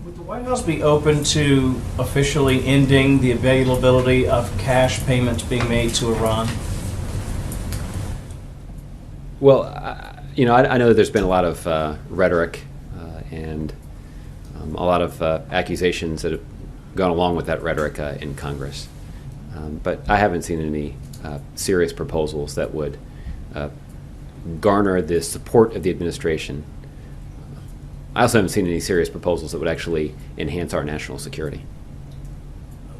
Would the White House be open to officially ending the availability of cash payments being made to Iran? Well, I know that there's been a lot of rhetoric and a lot of accusations that have gone along with that rhetoric in Congress. But I haven't seen any serious proposals that would garner the support of the administration. I also haven't seen any serious proposals that would actually enhance our national security.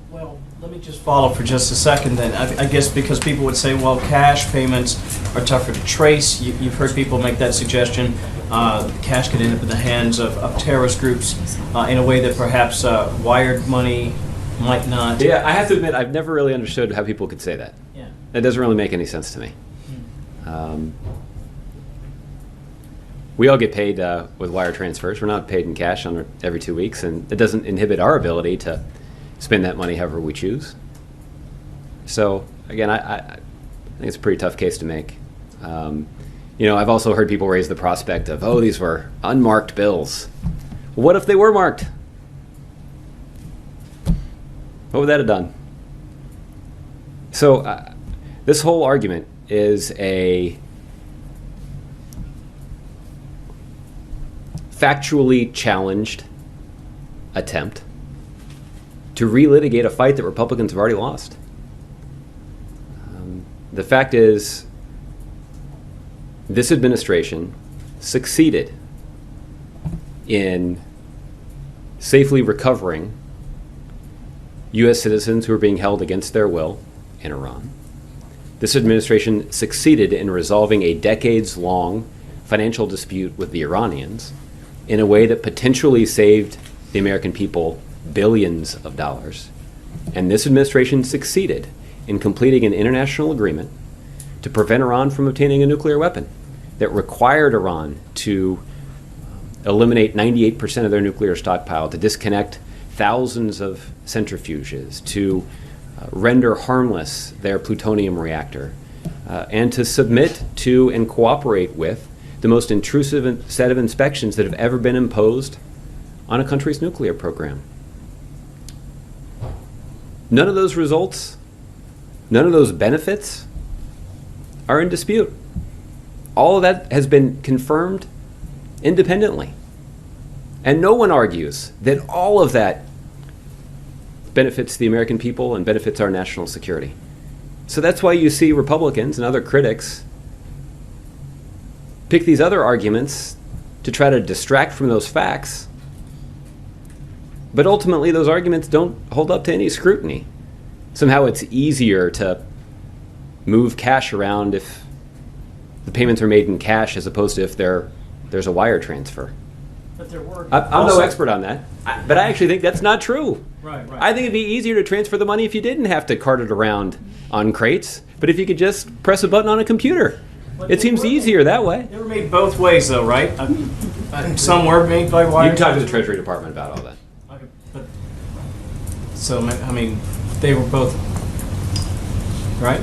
Well, let me just follow for just a second then. I guess because people would say, well, cash payments are tougher to trace. You've heard people make that suggestion. Cash could end up in the hands of terrorist groups in a way that perhaps wired money might not. Yeah, I have to admit, I've never really understood how people could say that. Yeah. It doesn't really make any sense to me. We all get paid with wire transfers. We're not paid in cash every 2 weeks, and it doesn't inhibit our ability to spend that money however we choose. So again, I think it's a pretty tough case to make. I've also heard people raise the prospect of, oh, these were unmarked bills. Well, what if they were marked? What would that have done? So this whole argument is a factually challenged attempt to relitigate a fight that Republicans have already lost. The fact is, this administration succeeded in safely recovering U.S. citizens who are being held against their will in Iran. This administration succeeded in resolving a decades-long financial dispute with the Iranians in a way that potentially saved the American people billions of dollars. And this administration succeeded in completing an international agreement to prevent Iran from obtaining a nuclear weapon that required Iran to eliminate 98% of their nuclear stockpile, to disconnect thousands of centrifuges, to render harmless their plutonium reactor, and to submit to and cooperate with the most intrusive set of inspections that have ever been imposed on a country's nuclear program. None of those results, none of those benefits are in dispute. All of that has been confirmed independently. And no one argues that all of that benefits the American people and benefits our national security. So that's why you see Republicans and other critics pick these other arguments to try to distract from those facts. But ultimately, those arguments don't hold up to any scrutiny. Somehow it's easier to move cash around if the payments are made in cash as opposed to if there's a wire transfer. But there were. I'm no expert on that, but I actually think that's not true. Right. I think it'd be easier to transfer the money if you didn't have to cart it around on crates, but if you could just press a button on a computer. It seems easier that way. They were made both ways, though, right? Some were made by wire. You can talk to the Treasury Department about all that. Okay, but so I mean, they were both right.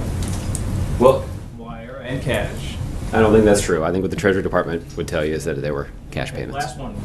Well, Wire and cash. I don't think that's true. I think what the Treasury Department would tell you is that they were cash payments. Last one.